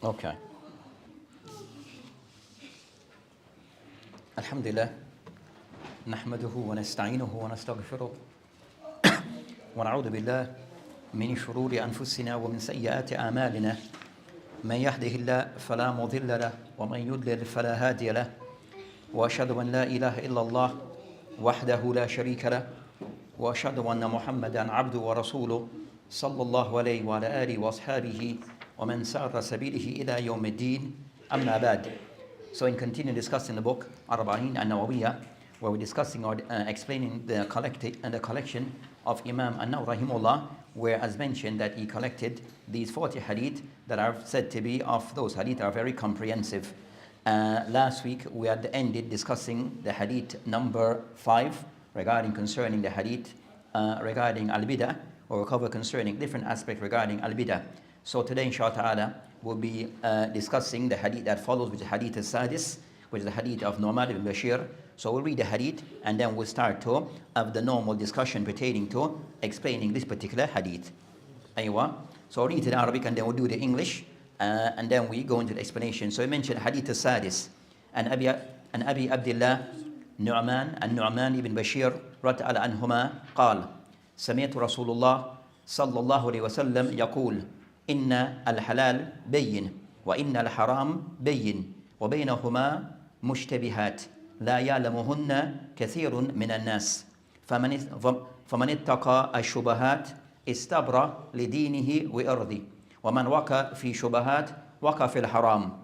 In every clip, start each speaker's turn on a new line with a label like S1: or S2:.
S1: Okay. Alhamdulillah. نحمده ونستعينه ونستغفره ونعوذ بالله من شرور أنفسنا ومن سيئات أعمالنا من يهده الله فلا مضل له ومن يضلل فلا هادي له وأشهد أن لا إله إلا الله وحده لا شريك له وأشهد أن محمدا عبده ورسوله صلى الله عليه وعلى آله وأصحابه ومن سار سبيله إلى يوم الدين أما بعد. So in continuing discussing the book An-Nawawi, where we're discussing or explaining the collection of Imam An-Nawawi rahimahullah, where as mentioned that he collected these 40 hadith that are said to be of those hadith that are very comprehensive. Last week we had ended discussing the hadith number 5 regarding concerning the hadith regarding al-bidah, or we'll cover concerning different aspects regarding al-bidah. So today inshallah ta'ala we'll be discussing the hadith that follows, which is hadith al-sadis, which is the hadith of Omar ibn Bashir. So we'll read the hadith and then we'll start to have the normal discussion pertaining to explaining this particular hadith. Aywa. So I'll read it in Arabic and then we'll do the English and then we go into the explanation. So I mentioned hadith al-sadis and Abi Abdullah An-Nu'man ibn Bashir radiyallahu anhuma قال سمعت رسول الله صلى الله عليه وسلم يقول إن الحلال بين وإن الحرام بين وبينهما مشتبهات لا يعلمهن كثير من الناس فمن اتقى الشبهات استبرأ لدينه وإرضه ومن وقع في شبهات وقع في الحرام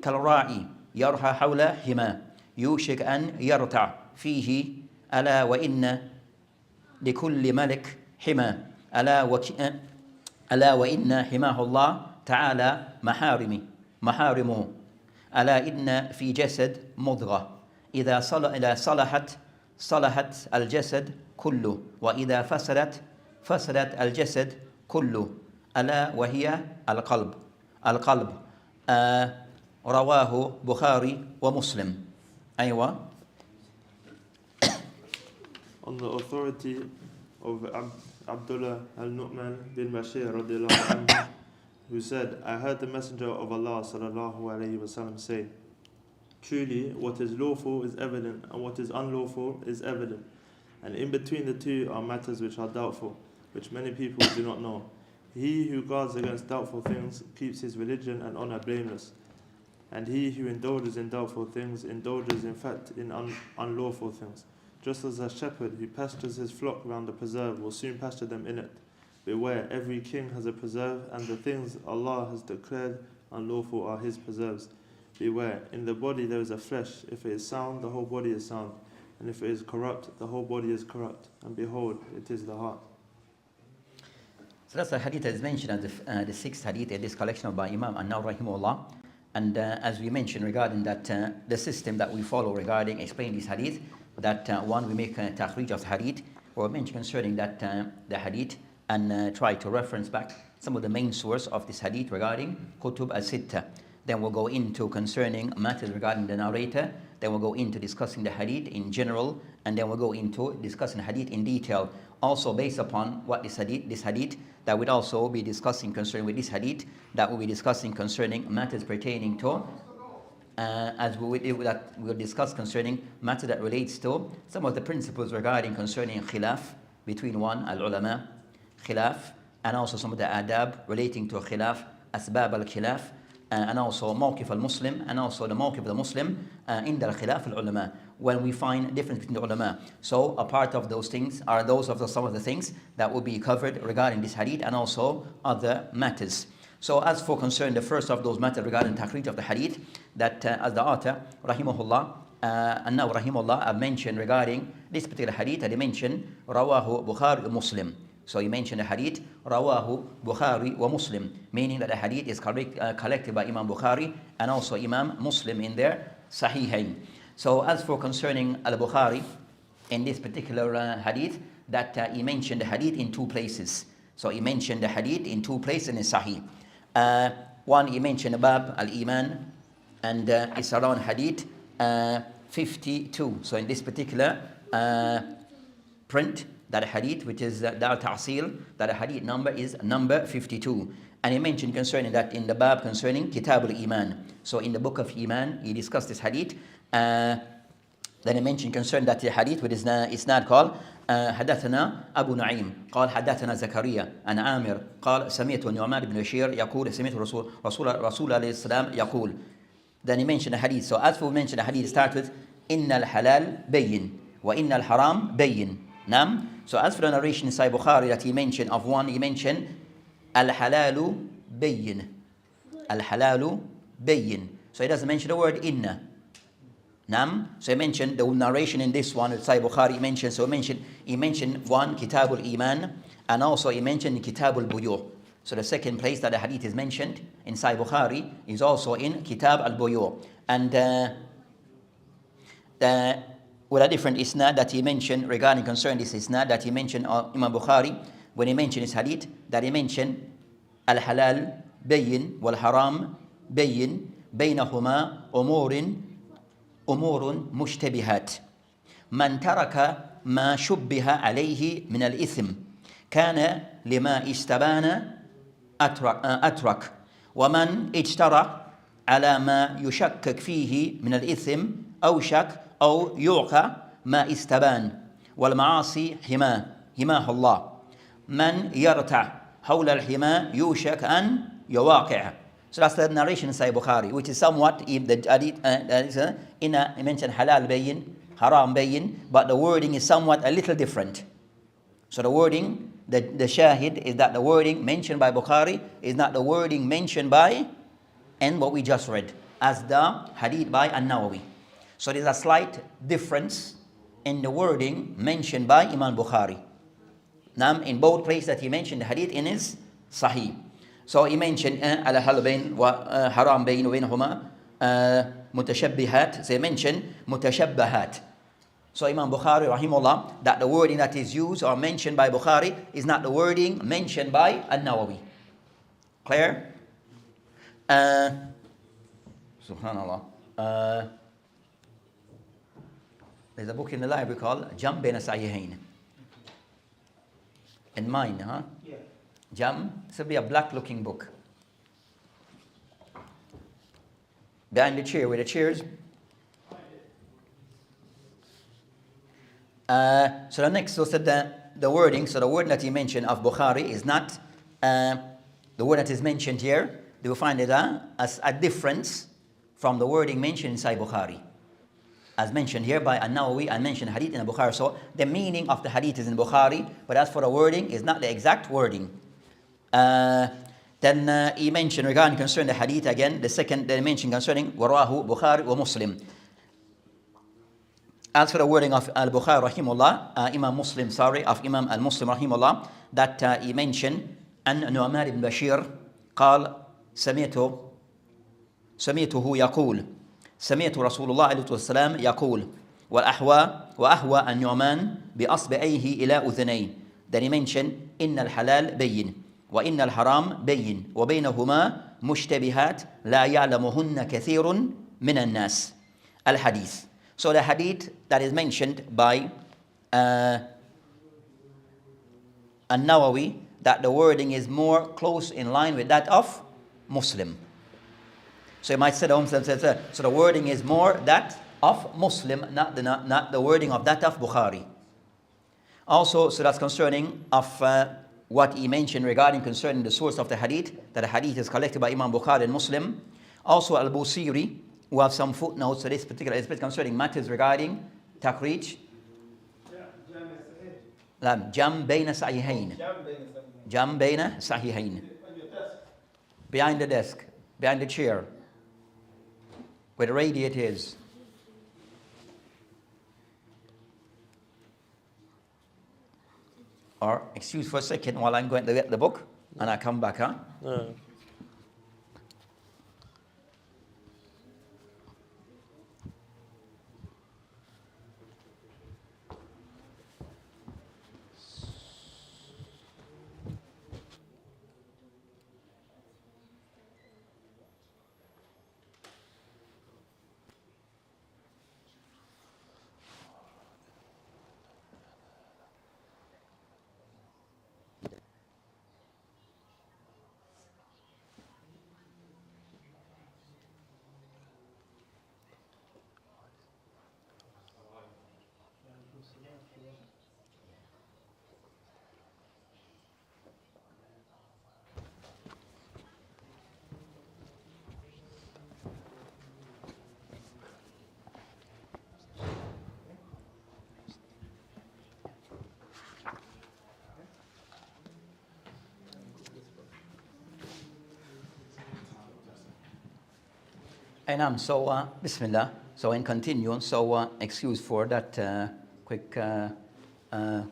S1: كالراعي يرعى حول حماه يوشك أن يرتع فيه ألا وإن لكل ملك حمى ألا وإن حماه الله تعالى محارمه ألا إن في جسد مضغة إذا صلحت الجسد كله وإذا فسدت الجسد كله ألا وهي القلب رواه بخاري ومسلم. أيوة.
S2: On the authority of Abdullah al-Nu'man bin Bashir radiallahu anhu, who said, I heard the Messenger of Allah sallallahu alayhi wasallam say, truly what is lawful is evident and what is unlawful is evident, and in between the two are matters which are doubtful, which many people do not know. He who guards against doubtful things keeps his religion and honor blameless, and he who indulges in doubtful things indulges in fact in unlawful things. Just as a shepherd who pastures his flock round a preserve will soon pasture them in it. Beware, every king has a preserve, and the things Allah has declared unlawful are his preserves. Beware, in the body there is a flesh. If it is sound, the whole body is sound. And if it is corrupt, the whole body is corrupt. And behold, it is the heart.
S1: So that's the hadith that is mentioned as the sixth hadith in this collection by Imam An-Nawawi rahimahullah. And as we mentioned regarding that the system that we follow regarding explaining this hadith, that one, we make a takhrij of hadith, or mention concerning that the hadith, and try to reference back some of the main source of this hadith regarding Kutub al-Sitta. Then we'll go into concerning matters regarding the narrator. Then we'll go into discussing the hadith in general, and then we'll go into discussing hadith in detail. Also based upon what this hadith that we'd also be discussing concerning with this hadith, that we'll be discussing concerning matters pertaining to as we'll discuss concerning matter that relates to some of the principles regarding concerning khilaf between one al-ulama, khilaf, and also some of the adab relating to khilaf, asbab al-khilaf, and also mawqif al-muslim, and also the mawqif of the muslim in the khilaf al-ulama, when we find difference between the ulama. So a part of those things are some of the things that will be covered regarding this hadith and also other matters. So as for concern the first of those matters regarding takhrij of the hadith, that as the author rahimahullah An-Nawawi rahimahullah have mentioned regarding this particular hadith, that he mentioned rawahu Bukhari wa Muslim. So he mentioned the hadith rawahu Bukhari wa Muslim, meaning that the hadith is collected by Imam Bukhari and also Imam Muslim in their Sahihain. So as for concerning al-Bukhari in this particular hadith, that he mentioned the hadith in two places. So he mentioned the hadith in two places in his Sahih. One, he mentioned Bab al-Iman, and it's around hadith 52. So in this particular print, that hadith, which is Dar Ta'sil, that hadith number is number 52. And he mentioned concerning that in the bab concerning Kitab al-Iman. So in the book of Iman, he discussed this hadith. Then he mentioned concerning that the hadith with isnad called حدثنا أبو نعيم قال حدثنا زكريا عن عامر قال سمعت النعمان بن بشير يقول سمعت رسول عليه السلام يقول. Then he mentioned the hadith. So as we mentioned, the hadith start with إن الحلال بين وإن الحرام بين. Nam. So as for the narration in Sahih Bukhari that he mentioned of one, he mentioned al-halalu bayyin. Al-halalu bayyin. So he doesn't mention the word inna. Nam. So he mentioned the narration in this one, Sahih Bukhari, he mentioned one, Kitab al-Iman, and also he mentioned Kitab al-Buyu'. So the second place that the hadith is mentioned in Sahih Bukhari is also in Kitab al-Buyu'. And with a different isnad that he mentioned regarding concerning this isnad that he mentioned Imam Bukhari, when he mentioned his hadith, that he mentioned al-halal bayyin wal-haram bayyin baynahuma أمور مشتبهات من ترك ما شبه عليه من الإثم كان لما استبان أترك ومن اجترى على ما يشكك فيه من الإثم أوشك أو يعقى ما استبان والمعاصي حماه الله من يرتع حول الحمى يوشك أن يواقع. So that's the narration in Sahih Bukhari, which is somewhat the hadith I mentioned halal bayin, haram bayin, but the wording is somewhat a little different. So the wording, the shahid is that the wording mentioned by Bukhari is not the wording mentioned by and what we just read as the hadith by An-Nawawi. So there's a slight difference in the wording mentioned by Imam Bukhari. Now in both places that he mentioned the hadith in his Sahih. So he mentioned al-halal bayn wa haram bayn wa baynahuma mutashabbihat. So he mentioned mutashabbahat. So Imam Bukhari rahimahullah, that the wording that is used or mentioned by Bukhari is not the wording mentioned by An-Nawawi. Clear? Subhanallah. There's a book in the library called Jam Baina Sahihain. In mine, huh? Yeah. Jam, this will be a black looking book. Behind the chair, where the chairs. So the next, so said the wording, so the word that he mentioned of Bukhari is not the word that is mentioned here. They will find it as a difference from the wording mentioned inside Bukhari. As mentioned here by An-Nawawi, I mentioned hadith in Bukhari. So the meaning of the hadith is in Bukhari, but as for the wording, is not the exact wording. Then he mentioned regarding concerning the hadith again, the second they mentioned concerning Warahu, Bukhari, wa Muslim. As for the wording of Al-Bukhari rahimahullah, Imam Muslim, of Imam Al-Muslim rahimahullah, that he mentioned An-Nu'man ibn Bashir قال سمعته يقول سمعت رسول الله عليه السلام يقول وأهوى النعمان بأصبعيه إلى أذنين. Then he mentioned إن الحلال بين وإن الحرام بين وبينهما مشتبهات لا يعلمهن كثير من الناس. Al-Hadith. So the hadith that is mentioned by An-Nawawi, that the wording is more close in line with that of Muslim. So you might say, so the wording is more that of Muslim, not the wording of that of Bukhari. Also, so that's concerning of what he mentioned regarding concerning the source of the hadith, that the hadith is collected by Imam Bukhari and Muslim. Also Al-Busiri, who have some footnotes to this particular aspect concerning matters regarding Taqrij. Jam Baina Sahihain. Jam Baina Sahihain. Behind the desk, behind the chair, where the radiator is. Or, excuse for a second while I'm going to get the book, and I come back, huh? So, Bismillah. So, in continuing, excuse for that quick go and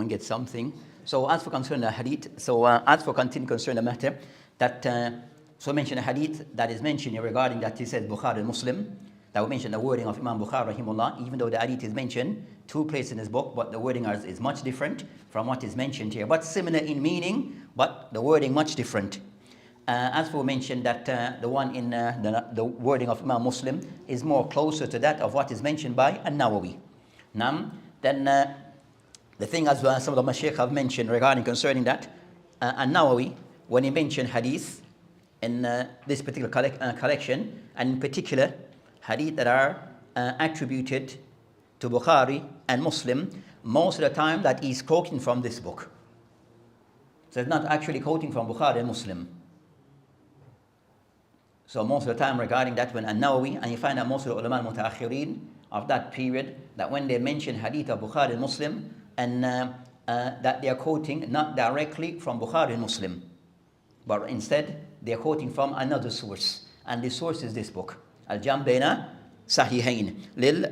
S1: get something. So, as for concern the hadith, as for continue concern the matter, that so mention a hadith that is mentioned here regarding that he says Bukhari and Muslim, that we mention the wording of Imam Bukhari rahimullah, even though the hadith is mentioned 2 places in his book, but the wording is much different from what is mentioned here, but similar in meaning, but the wording much different. As we mentioned that the one in the wording of Imam Muslim is more closer to that of what is mentioned by An-Nawawi. Then the thing as some of the Mashaykh have mentioned regarding concerning that, An-Nawawi, when he mentioned hadith in this particular collection, and in particular hadith that are attributed to Bukhari and Muslim, most of the time that he's quoting from this book. So it's not actually quoting from Bukhari and Muslim. So most of the time regarding that, when An-Nawawi, and you find that most of the ulama al-mutaakhirin of that period, that when they mention hadith of Bukhari and Muslim, and that they are quoting not directly from Bukhari and Muslim, but instead they are quoting from another source, and the source is this book, Al-Jam' Baina Sahihain Lil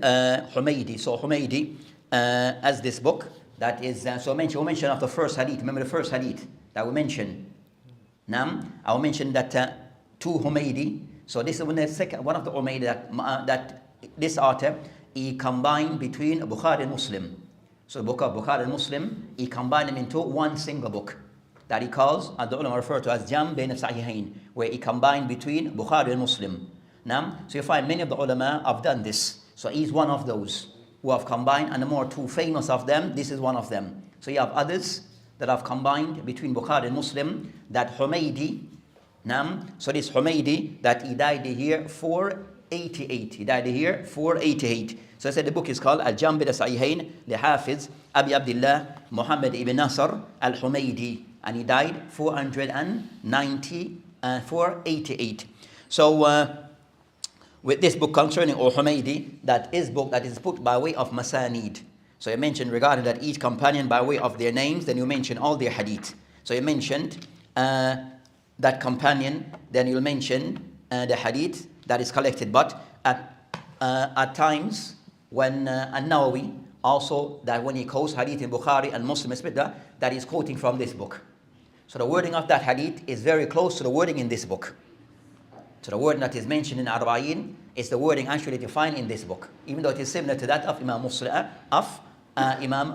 S1: Humaydi. So Humaydi, as this book that is we mentioned of the first hadith. Remember the first hadith that we mentioned. Now I will mention that to Humaydi. So this is one of the Humaydi that this author he combined between Bukhari and Muslim. So the book of Bukhari and Muslim, he combined them into one single book that he calls, as the ulama refer to as Jam' Bain Sahihain, where he combined between Bukhari and Muslim. Now, so you find many of the ulama have done this. So he's one of those who have combined, and the more 2 famous of them, this is one of them. So you have others that have combined between Bukhari and Muslim, that Humaydi. So this Humaydi, that he died here 488. He died here 488. So I said the book is called Al-Jam' Bain Sahihain li Hafiz Abi Abdullah Muhammad ibn Nasr al-Humaydi, and he died 488. So with this book concerning Humaydi, that is book that is put by way of Masanid. So you mentioned regarding that each companion by way of their names, then you mention all their hadith. So you mentioned that companion, then you'll mention the hadith that is collected. But at times when An-Nawawi also, that when he quotes hadith in Bukhari and Muslim, that is quoting from this book. So the wording of that hadith is very close to the wording in this book. So the wording that is mentioned in Arba'in is the wording actually defined in this book, even though it is similar to that of Imam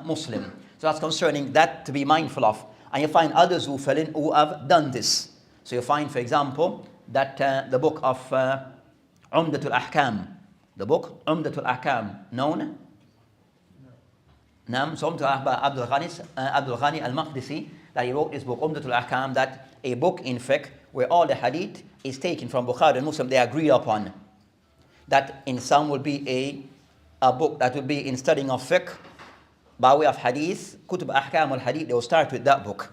S1: Muslim. So that's concerning that to be mindful of. And you find others who have done this. So you find, for example, that the book of Umdatul Ahkam, the book Umdatul Ahkam, known? No. So Abdul Ghani al-Maqdisi, that he wrote this book Umdatul Ahkam, that a book in fiqh where all the hadith is taken from Bukhari and Muslim, they agree upon. That in some will be a book that will be in studying of fiqh by way of hadith, Kutub Ahkam al-Hadith, they will start with that book.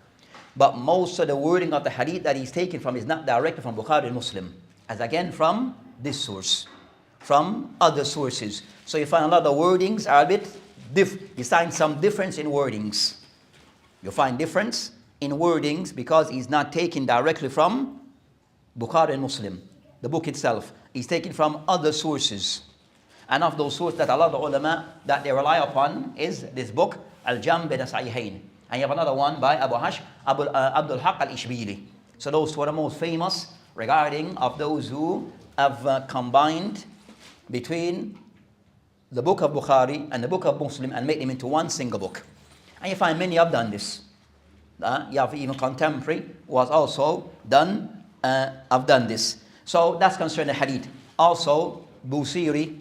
S1: But most of the wording of the hadith that he's taken from is not directly from Bukhari and Muslim, as again from this source, from other sources. So you find a lot of the wordings are a bit you find some difference in wordings. You find difference in wordings because he's not taken directly from Bukhari and Muslim. The book itself is taken from other sources. And of those sources that a lot of the ulama that they rely upon is this book, Al-Jam' Bain Sahihain. And you have another one by Abdul Haq al-Ishbili. So those 2 are the most famous regarding of those who have combined between the book of Bukhari and the book of Muslim and made them into one single book. And you find many have done this. You have even contemporary who has also have done this. So that's concerning the hadith. Also, Busiri,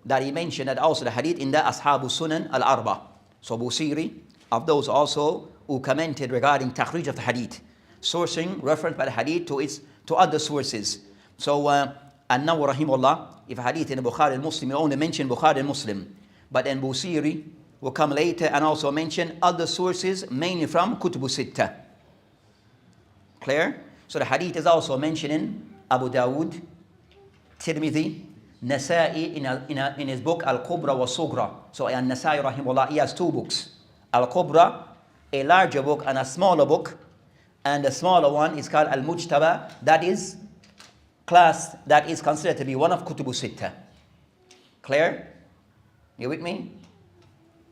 S1: that he mentioned that also the hadith in the Ashabu Sunan al-Arba. So Busiri, of those also who commented regarding takhrij of the hadith, sourcing reference by the hadith to other sources. So An-Nawawi rahimahullah, if a hadith in the Bukhari and Muslim, you only mention Bukhari and Muslim. But then Busiri will come later and also mention other sources, mainly from Kutubu Sitta. Clear? So the hadith is also mentioning Abu Dawood, Tirmidhi, Nasa'i in his book Al-Kubra wa Sugra. So An-Nasa'i rahimahullah, he has 2 books. Al-Kubra, a larger book, and a smaller book. And the smaller one is called Al-Mujtaba. That is class that is considered to be one of Kutubu Sitta. Clear? You with me?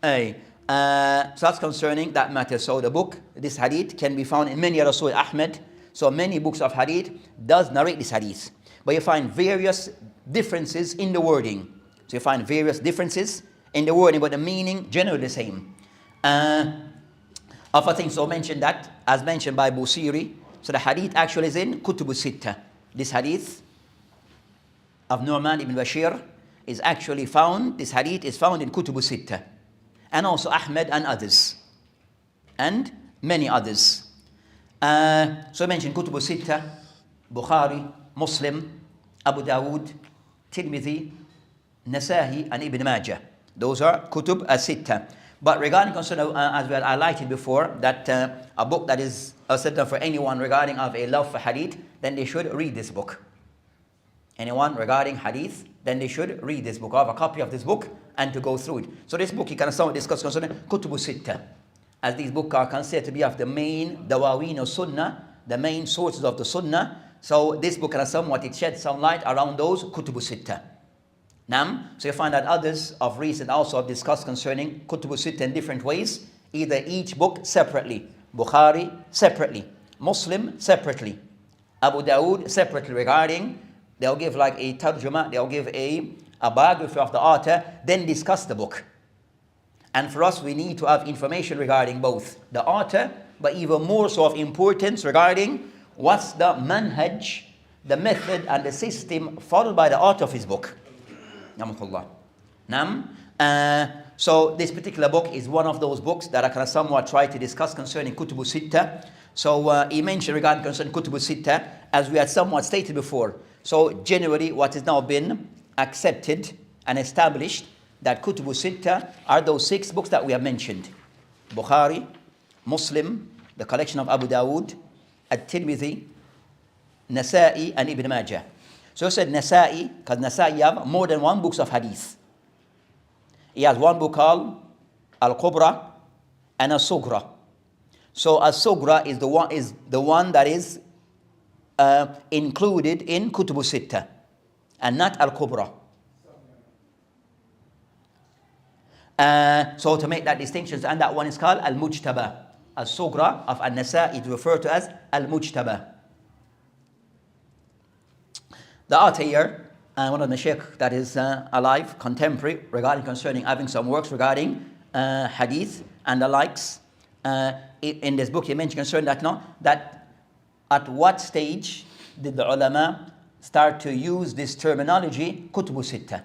S1: Hey. So that's concerning that matter. So the book, this hadith, can be found in many other Surah Ahmed. So many books of hadith does narrate this hadith. But you find various differences in the wording. So you find various differences in the wording, but the meaning generally the same. Other things so mentioned that, as mentioned by Busiri, so the hadith actually is in Kutubu Sitta. This hadith of Nu'man ibn Bashir is actually found, this hadith is found in Kutubu Sitta. And also Ahmed and others. And many others. So I mentioned Kutubu Sitta, Bukhari, Muslim, Abu Dawood, Tirmidhi, Nasahi, and Ibn Majah. Those are Kutub as-Sitta. But regarding concern, as we had highlighted before, that a book that is acceptable for anyone regarding of a love for hadith, then they should read this book. Anyone regarding hadith, then they should read this book, or have a copy of this book, and to go through it. So this book, you can somewhat discuss concerning Kutubu Sitta, as these books are considered to be of the main Dawaween of Sunnah, the main sources of the Sunnah. So this book can somewhat, it sheds some light around those Kutubu Sitta. So you find that others of recent also have discussed concerning Kutubu Sitta in different ways, either each book separately, Bukhari separately, Muslim separately, Abu Dawood separately, regarding, they'll give like a tarjuma, they'll give a biography of the author, then discuss the book. And for us, we need to have information regarding both the author, but even more so of importance regarding what's the manhaj, the method and the system followed by the author of his book. So this particular book is one of those books that I can somewhat try to discuss concerning Kutubu Sitta. So he mentioned regarding concerning Kutubu Sitta, as we had somewhat stated before. So generally what has now been accepted and established, that Kutubu Sitta are those 6 books that we have mentioned. Bukhari, Muslim, the collection of Abu Dawood, At-Tirmidhi, Nasa'i, and Ibn Majah. So he said Nasa'i, because Nasa'i have more than one books of hadith. He has one book called Al-Kubra and Al-Sugra. So Al-Sugra is the one that is included in Kutubu Sitta, and not Al-Kubra. So to make that distinction, and that one is called Al-Mujtaba. Al-Sugra of An-Nasa'i is referred to as Al-Mujtaba. The author here, one of the shaykh that is alive, contemporary, regarding concerning having some works regarding hadith and the likes. In this book he mentioned concerning that at what stage did the ulama start to use this terminology, Kutubu Sitta?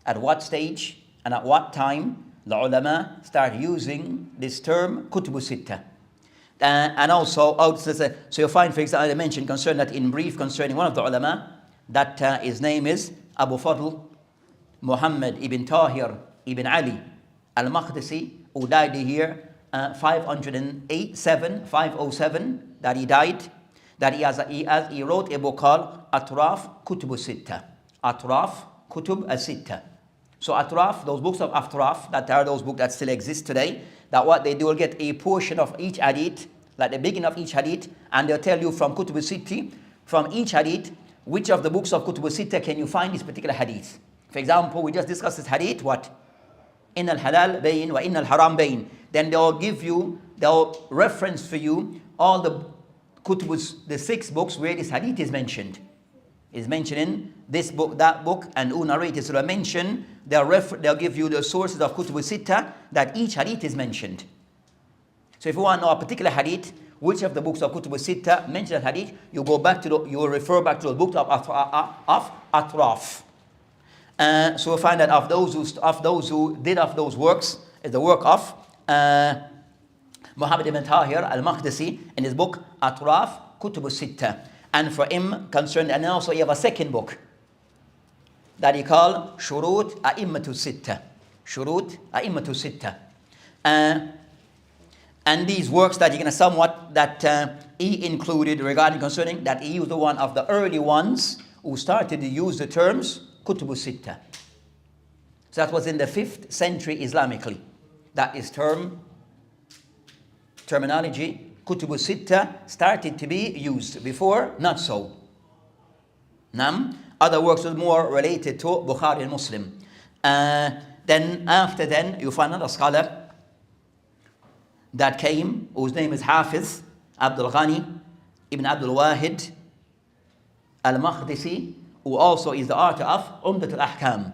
S1: At what stage and at what time the ulama start using this term, Kutubu Sitta? And also, so you find, for example, I mentioned concerning that in brief concerning one of the ulama, that his name is Abu Fadl Muhammad ibn Tahir ibn Ali al-Maqdisi, who died here 507, that he died, that he wrote a book called Atraf Kutub Sitta. Atraf Kutub Sitta. So Atraf, those books of Atraf, that are those books that still exist today, that what they do will get a portion of each hadith, like the beginning of each hadith, and they'll tell you from Kutub Sitti, from each hadith, which of the books of Kutub Sitta can you find this particular hadith. For example, we just discussed this hadith, what? Inna al-halal bayn wa inna al-haram bayn. Then they'll reference for you all the Kutubus, the 6 books where this hadith is mentioned. Is mentioned in this book, that book, and who narrated. So they'll give you the sources of Kutub Sitta that each hadith is mentioned. So if you want to know a particular hadith, which of the books of Kutub Sitta mention that hadith, you go back to you refer back to the book of Atraf. So we find that of those who did of those works is the work of Muhammad ibn Tahir al-Maqdisi in his book Atraf Kutub Sitta. And for him concerned, and also he have a second book that he called Shurut A'immatu Sitta. Shurut A'immatu Sitta. And these works that you can somewhat that he included regarding concerning that he was the one of the early ones who started to use the terms Kutubu Sitta. So that was in the 5th century Islamically. That is terminology Kutubu Sitta started to be used. Before, not so. Nam. Other works are more related to Bukhari and Muslim. Then after then, you find another scholar that came, whose name is Hafiz Abdul Ghani Ibn Abdul Wahid Al-Maqdisi, who also is the author of Umdat al-Ahkam.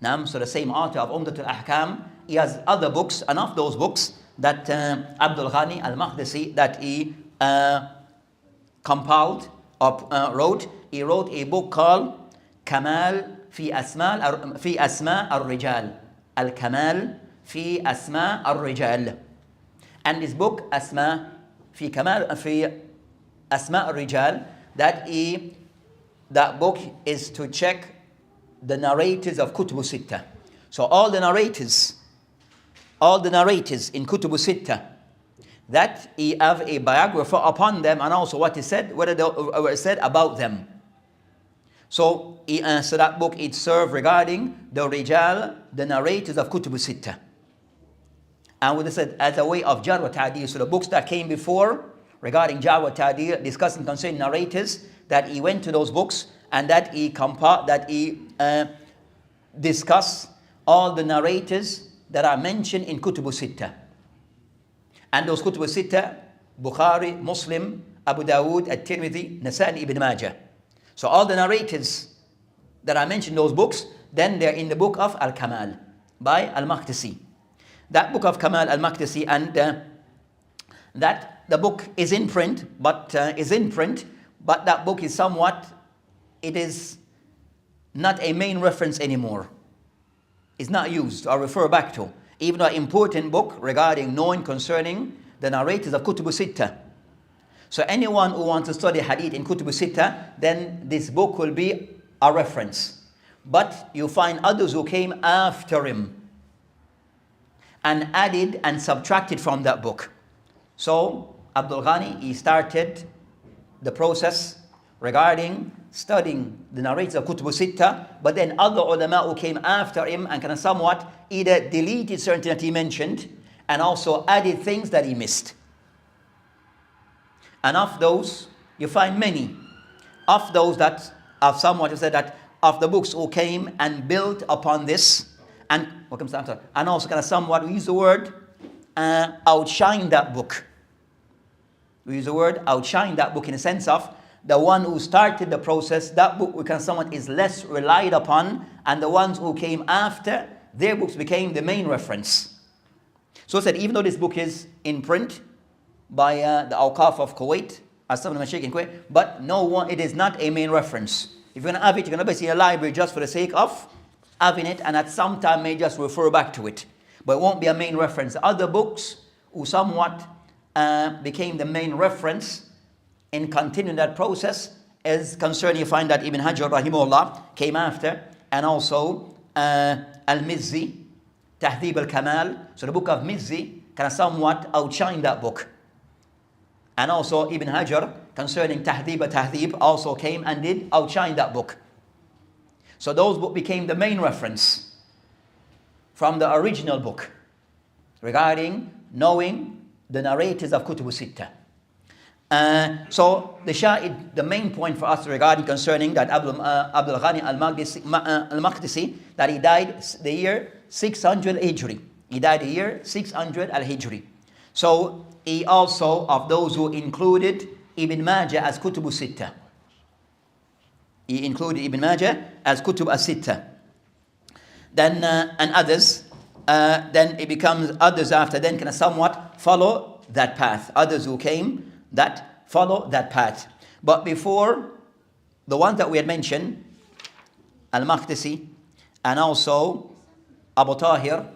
S1: Nam, so the same author of Umdat al-Ahkam. He has other books, and of those books that Abdul Ghani Al-Maqdisi, that he compiled or wrote, he wrote a book called Kamal في أسماء الرجال. الكمال في أسماء الرجال. And this book أسماء في أسماء الرجال, that book is to check the narrators of Kutub Sitta. So all the narrators in Kutub Sitta, that he have a biographer upon them, and also what is said, what is said about them. So that book, it served regarding the Rijal, the narrators of Kutub Sitta. And what is said as a way of Jar wa Ta'dil. So the books that came before regarding Jar wa Ta'dil, discussing concerning narrators, that he went to those books and that he discussed all the narrators that are mentioned in Kutub Sitta. And those Kutub Sitta, Bukhari, Muslim, Abu Dawood, At-Tirmidhi, Nasa'i, Ibn Majah. So all the narrators that are mentioned in those books, then they're in the book of Al-Kamal by Al-Maqdisi. That book of Kamal Al-Maqdisi, and that the book is in print, but that book is somewhat, it is not a main reference anymore. It's not used or refer back to, even though an important book regarding knowing concerning the narrators of Kutub Sitta. So anyone who wants to study Hadith in Kutub Sitta, then this book will be a reference. But you find others who came after him and added and subtracted from that book. So Abdul Ghani, he started the process regarding studying the narrators of Kutub Sitta, but then other ulama who came after him and kind of somewhat either deleted certain that he mentioned and also added things that he missed. And of those, you find many of those that have somewhat said that of the books who came and built upon this, and also kind of somewhat, we use the word outshine that book. We use the word outshine that book in the sense of the one who started the process, that book we can somewhat is less relied upon, and the ones who came after, their books became the main reference. So I said, even though this book is in print by the Awqaf of Kuwait, as some of the Mashayikh in Kuwait, but no one, it is not a main reference. If you're going to have it, you're going to be in a library just for the sake of having it, and at some time may just refer back to it. But it won't be a main reference. Other books who somewhat became the main reference in continuing that process is concerning, you find that Ibn Hajar rahimahullah came after, and also Al-Mizzi, Tahdhib al-Kamal. So the book of Mizzi kind of somewhat outshine that book. And also Ibn Hajar concerning Tahdhib al-Tahdhib also came and did outshine that book. So those books became the main reference from the original book regarding knowing the narrators of Kutub Sitta. So the main point for us regarding concerning that Abdul Ghani Al-Maqdisi, that he died the year 600 Hijri. He died the year 600 Al-Hijri. So he also of those who included Ibn Majah as Kutub Sitta. He included Ibn Majah as Kutub Sitta. Then and others, then it becomes others after then can somewhat follow that path. Others who came that follow that path. But before the ones that we had mentioned, Al-Maqdisi and also Abu Tahir,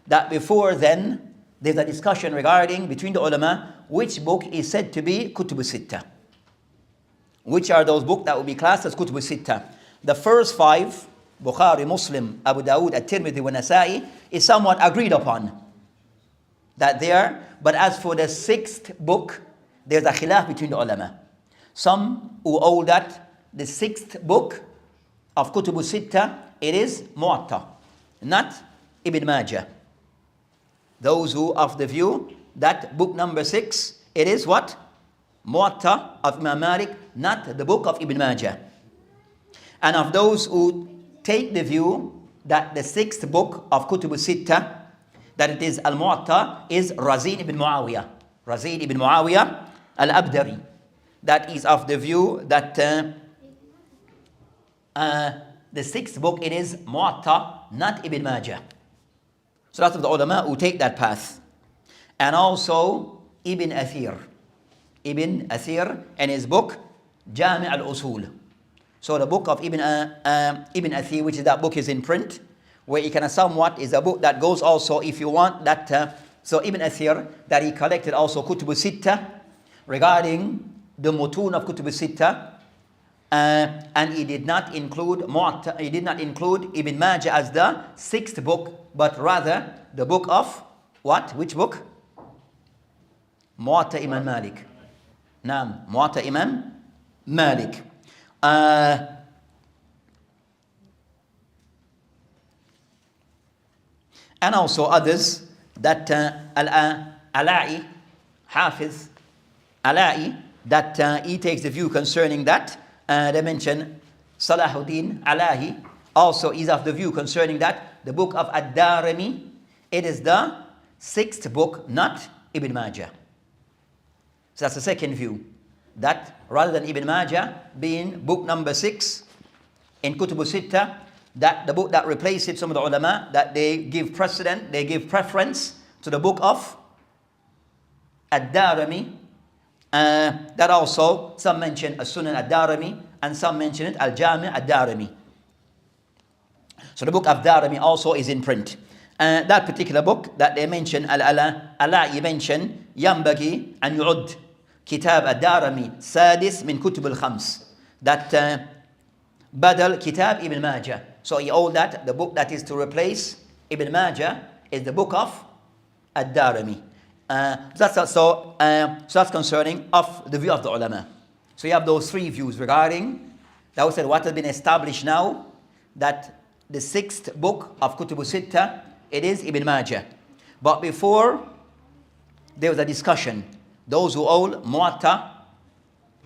S1: that before then there's a discussion regarding between the ulama which book is said to be Kutub Sitta. Which are those books that will be classed as Kutub Sitta? The first five, Bukhari, Muslim, Abu Dawood, At-Tirmidhi, and Nasa'i, is somewhat agreed upon that they are. But as for the sixth book, there's a khilaf between the ulama. Some who hold that the sixth book of Kutub Sitta, it is Muwatta, not Ibn Majah. Those who of the view that book number 6, it is what? Muwatta of Imam Malik, not the book of Ibn Majah. And of those who take the view that the sixth book of Kutub al-Sitta, that it is Al-Mu'atta, is Razin ibn Muawiyah. Razin ibn Muawiyah al-Abdari. That is of the view that the sixth book, it is Mu'atta, not Ibn Majah. So that's of the ulama who take that path. And also Ibn Athir. Ibn Athir and his book Jami' al-Usul. So the book of Ibn Athir, which is that book is in print, where it kind of somewhat is a book that goes also, if you want that, so Ibn Athir, that he collected also Kutub al-Sitta regarding the mutun of Kutub al-Sitta, and he did not include Mu'atta, he did not include Ibn Majah as the sixth book, but rather the book of what? Which book? Mu'atta Imam Malik. Naam, Mu'atta Imam Malik. And also others that Ala'i, Hafiz Ala'i, that he takes the view concerning that. They mention Salahuddin Alahi also is of the view concerning that the book of Ad-Darimi, it is the sixth book, not Ibn Majah. So that's the second view, that rather than Ibn Majah being book number 6 in Kutub al-Sitta, that the book that replaces some of the ulama, that they give precedent, they give preference to the book of Ad-Darimi. That also some mention As-Sunan Ad-Darimi and some mention it Al-Jami' Ad-Darimi. So the book of Darimi also is in print. That particular book that they mention, Ala'i mention, ينبغي أن يعد كتاب الدارمي سادس من كتب الخمس, that بدل كتاب Ibn Majah. So he owed that the book that is to replace Ibn Majah is the book of Ad-Darimi. So that's concerning of the view of the ulama. So you have those three views regarding, that was said, what has been established now, that the sixth book of Kutub al-Sitta, it is Ibn Majah. But before, there was a discussion. Those who hold Mu'atta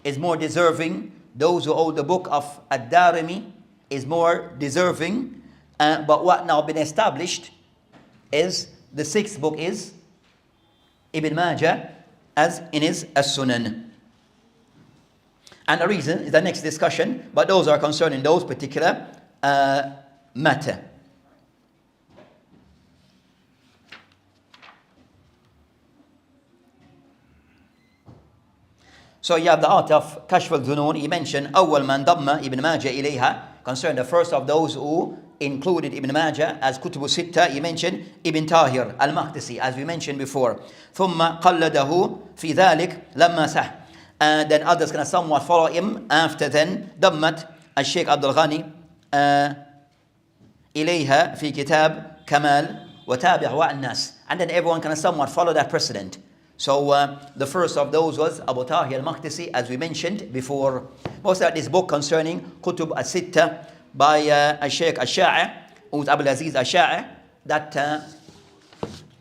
S1: is more deserving. Those who hold the book of Ad-Darimi is more deserving. But what now been established is the sixth book is Ibn Majah, as in his As-Sunan. And the reason is the next discussion, but those are concerning those particular matter. So you have the art of Kashf al-Dhunun. He mentioned أول من ضم Ibn Majah إليها, concerned the first of those who included Ibn Majah as Kutub al-Sitta. He mentioned Ibn Tahir al-Maqdisi, as we mentioned before. ثم قلده في ذلك لما سح. And then others can somewhat follow him after then. ضمت الشيخ عبد الغني إليها في كتاب كمال وتابع والناس. And then everyone can somewhat follow that precedent. So the first of those was Abu Tahir al-Maqdisi, as we mentioned before. Most of this book concerning Kutub al-Sitta by Sheikh al-Sha'i, who's Abul Aziz al-Sha'i, that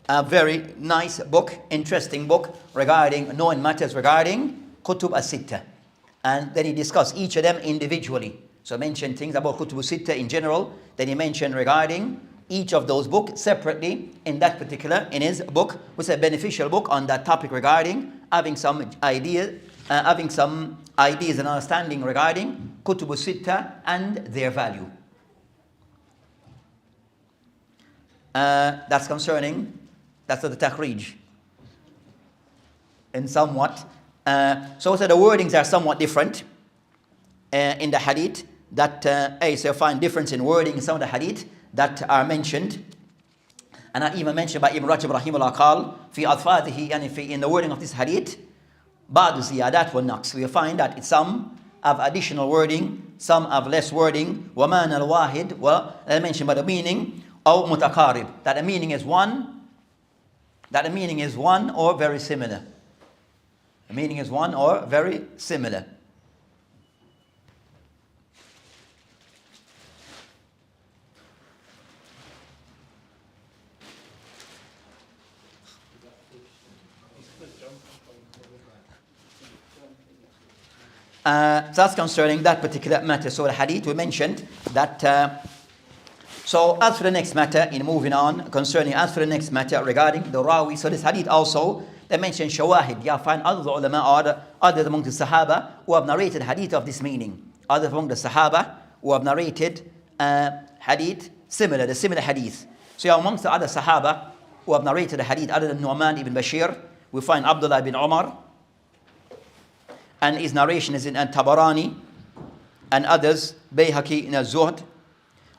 S1: a very nice book, interesting book regarding knowing matters regarding Kutub al-Sitta. And then he discussed each of them individually. So mentioned things about Kutub al-Sitta in general, then he mentioned regarding each of those books separately in that particular, in his book, which is a beneficial book on that topic regarding having some ideas and understanding regarding Kutub al-Sitta and their value. That's concerning, that's the takhrij. And somewhat, so the wordings are somewhat different in the hadith, that so you find difference in wording in some of the hadith that are mentioned, and are even mentioned by Ibn Rajab rahimahullah qal في ألفاظه, and in the wording of this hadith, بعض زيادات والنقص. We find that some have additional wording, some have less wording. ومعنى الواحد, well, I mentioned by the meaning, أو متقارب, that the meaning is one, or very similar. The meaning is one or very similar. So that's concerning that particular matter. So the hadith we mentioned that. So as for the next matter, in moving on, concerning as for the next matter regarding the rawi, so this hadith also, they mention shawahid. You find other ulama, other among the Sahaba who have narrated hadith of this meaning. Other among the Sahaba who have narrated hadith similar, the similar hadith. So amongst the other Sahaba who have narrated the hadith other than Nu'man ibn Bashir, we find Abdullah ibn Omar, and his narration is in Tabarani, and others, Bayhaqi in Zuhd.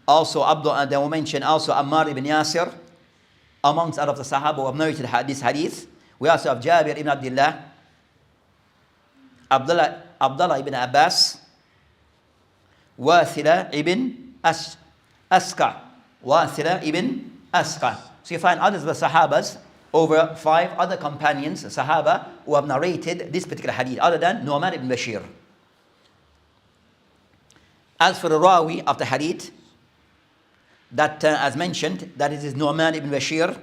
S1: Also, Abdullah, they will mention also Ammar ibn Yasir, amongst all of the Sahaba who have narrated this hadith. We also have Jabir ibn Abdullah, Abdullah ibn Abbas, Wathila ibn Asqa, Wathila ibn Asqa. So you find others of the Sahabas, over 5 other companions, Sahaba, who have narrated this particular hadith, other than Nu'man ibn Bashir. As for the rawi of the hadith, that as mentioned, that it is Nu'man ibn Bashir.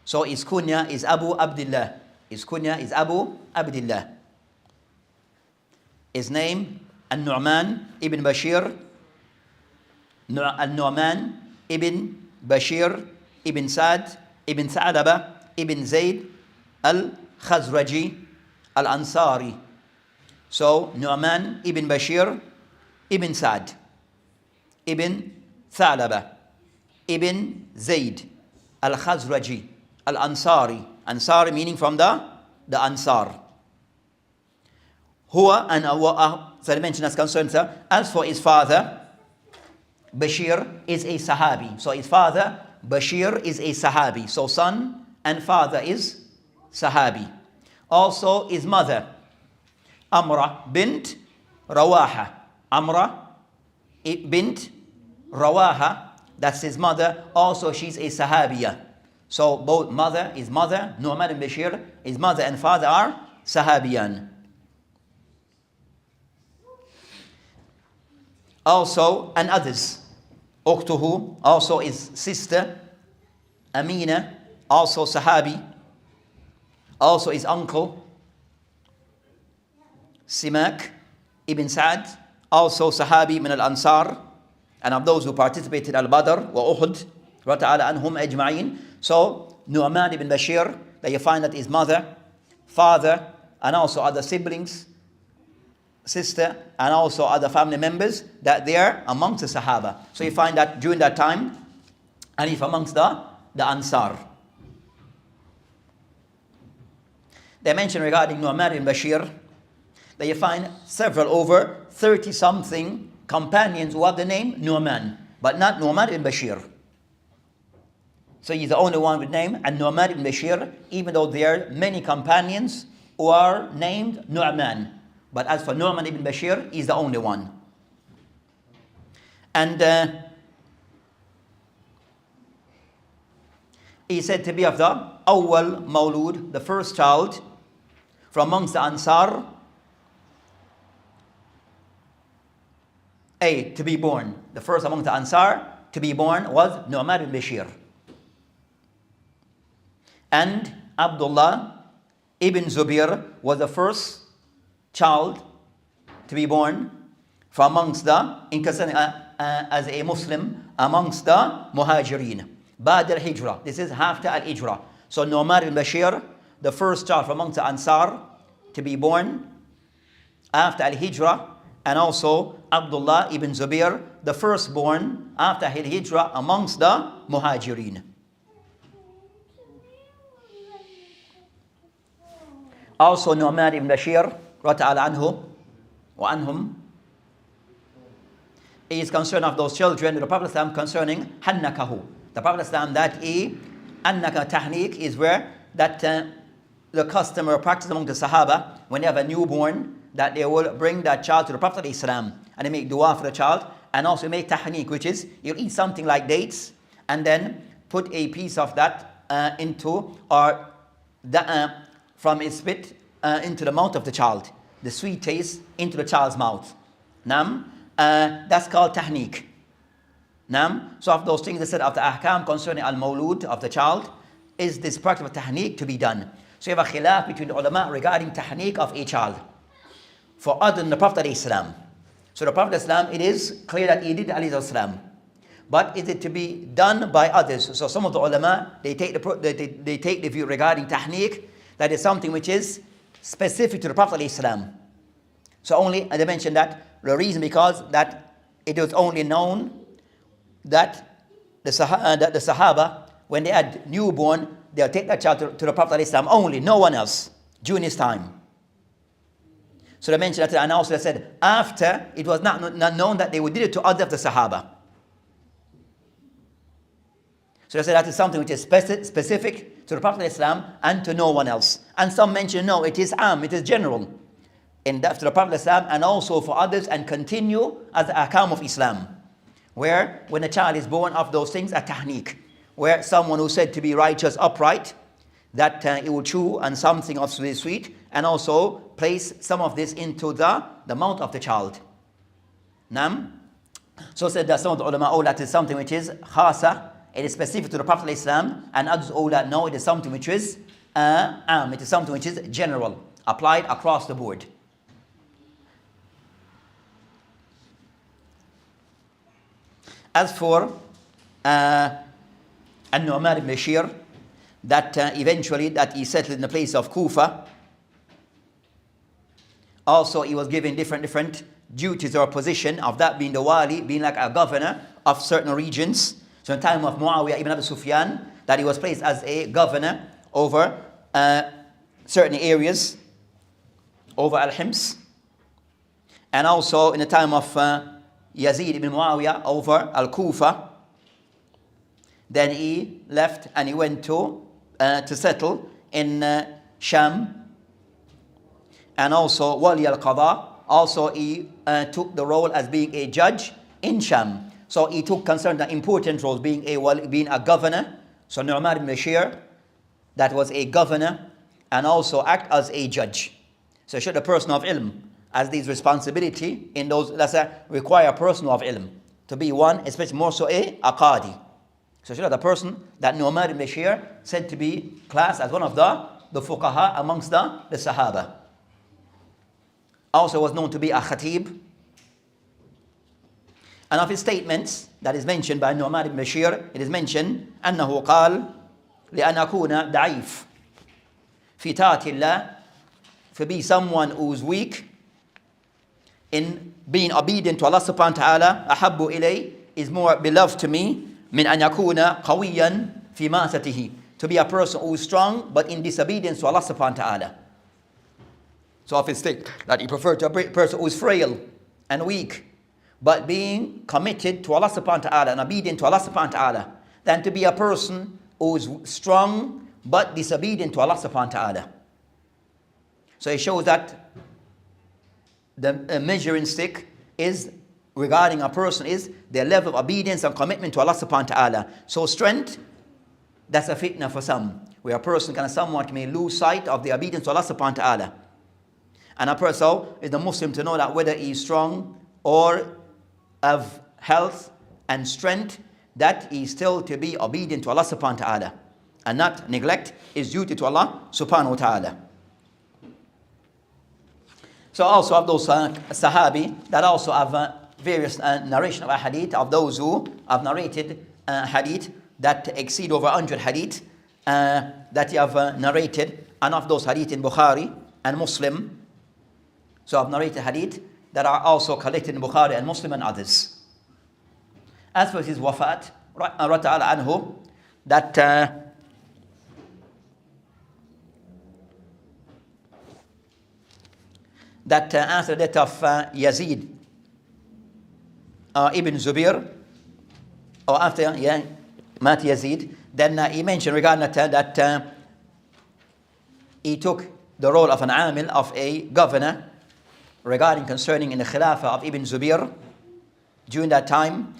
S1: So his kunya is Abu Abdullah. His kunya is Abu Abdullah. His name, An-Nu'man ibn Bashir. An-Nu'man ibn Bashir ibn Sa'd ibn Tha'laba ibn Zayd al-Khazraji al-Ansari. So Nu'man ibn Bashir ibn Sa'd ibn Tha'laba ibn Zayd al-Khazraji al-Ansari. Ansari meaning from the Ansar. Huwa and so I mentioned as concerned, sir. As for his father, Bashir is a Sahabi. So his father, Bashir, is a Sahabi. So son and father is Sahabi. Also his mother, Amra bint Rawaha. Amra bint Rawaha, that's his mother. Also she's a Sahabiya. So both his mother, Nu'man ibn Bashir, his mother and father are Sahabiyan. Also, and others. Ukhtuhu, also his sister, Amina, also Sahabi. Also his uncle, Simak ibn Sa'd, also Sahabi min al-Ansar, and of those who participated al-Badr wa Uhud, wa ta'ala anhum ajma'in. So, Nu'man ibn Bashir, that you find that his mother, father, and also other siblings, sister, and also other family members, that they are amongst the Sahaba. So you find that during that time, and if amongst the Ansar. They mention regarding Nu'man ibn Bashir, that you find several, over 30 something companions who have the name Nu'man, but not Nu'man ibn Bashir. So he's the only one with name, and Nu'man ibn Bashir, even though there are many companions who are named Nu'man. But as for Nu'man ibn Bashir, he's the only one. And he said to be of the Awwal Mawlud, the first child from amongst the Ansar, to be born. The first among the Ansar to be born was Nu'man ibn Bashir. And Abdullah ibn Zubair was the first child to be born from amongst as a Muslim amongst the Muhajireen. Ba'd al-Hijrah. This is after al-Hijrah. So Nu'man ibn Bashir, the first child from amongst the Ansar to be born after al-Hijrah, and also Abdullah ibn Zubair, the firstborn after al-Hijrah amongst the Muhajireen. Also Nu'man ibn Bashir, radiyallahu anhu wa anhum, he is concerned of those children with the Prophet ﷺ concerning hannakahu. The Prophet ﷺ that annaka tahniq is where that the custom or practice among the Sahaba, when they have a newborn, that they will bring that child to the Prophet ﷺ and they make dua for the child, and also make tahniq, which is you eat something like dates and then put a piece of that into, or from its spit into the mouth of the child, the sweet taste into the child's mouth. That's called tahniq. So of those things that said of the ahkam concerning al-mawlud of the child, is this practice of tahniq to be done. So you have a khilaf between the ulama regarding tahniq of a child. for other than the Prophet ﷺ. So the Prophet ﷺ, it is clear that he did ﷺ. But is it to be done by others? So some of the ulama, they take the view regarding tahniq, that is something which is specific to the Prophet ﷺ. So only, and they mentioned that, the reason because that it was only known that the Sahaba, when they had newborn, they'll take that child to the Prophet ﷺ only, no one else, during his time. So they mentioned that, and also they said, after, it was not known that they did it to other of the Sahaba. So they said that is something which is specific to the Prophet ﷺ and to no one else. And some mention, no, it is it is general. And after the Prophet ﷺ and also for others, and continue as the ahkam of Islam. Where when a child is born of those things, a tahniq. Where someone who's said to be righteous, upright, that he will chew and something of sweet, and also place some of this into the mouth of the child. Nam. So said that some of the ulama, that is something which is khasa, it is specific to the Prophet ﷺ, and others that no, it is something which is it is something which is general, applied across the board. As for An-Nawawi ibn Bashir, that eventually that he settled in the place of Kufa. Also, he was given different duties or position of that being the wali, being like a governor of certain regions. So in the time of Muawiyah ibn Abi Sufyan, that he was placed as a governor over certain areas, over Al-Hims. And also in the time of Yazid ibn Muawiyah over Al-Kufa. Then he left and he went to settle in Sham. And also Wali al-Qadha, also he took the role as being a judge in Sham. So he took concern the important roles, being a governor. So Nu'man ibn Bashir, that was a governor, and also act as a judge. So should a person of ilm as these responsibility in those, require a person of ilm to be one, especially more so a qadi. So should the person that Nu'man ibn Bashir said to be classed as one of the fuqaha amongst the Sahaba. Also was known to be a khatib. And of his statements that is mentioned by Nu'man ibn Bashir, it is mentioned أنه قال لأن أكون ضعيف في طاعة الله, to be someone who's weak in being obedient to Allah subhanahu wa ta'ala, أحب إلي, is more beloved to me, من أن يكون قويا في معصيته, to be a person who is strong but in disobedience to Allah subhanahu wa ta'ala. So of his state that he preferred to a person who is frail and weak, but being committed to Allah subhanahu wa ta'ala and obedient to Allah subhanahu wa ta'ala, than to be a person who is strong but disobedient to Allah subhanahu wa ta'ala. So it shows that the measuring stick is regarding a person is their level of obedience and commitment to Allah subhanahu wa ta'ala. So strength, that's a fitna for some, where a person can somewhat may lose sight of the obedience to Allah subhanahu wa ta'ala. And a person is the Muslim to know that whether he is strong or of health and strength, that he is still to be obedient to Allah subhanahu wa ta'ala and not neglect his duty to Allah subhanahu wa ta'ala. So also of those Sahabi that also have various narration of Ahadith, of those who have narrated Hadith that exceed over 100 Hadith that you have narrated, and of those Hadith in Bukhari and Muslim. So I've narrated Hadith that are also collected in Bukhari and Muslim and others. As for his wafat, Ta'ala anhu, that after the death of Yazid ibn Zubair, or after Mat Yazid, then he mentioned regarding that he took the role of an amil, of a governor, regarding concerning in the Khilafah of Ibn Zubair during that time,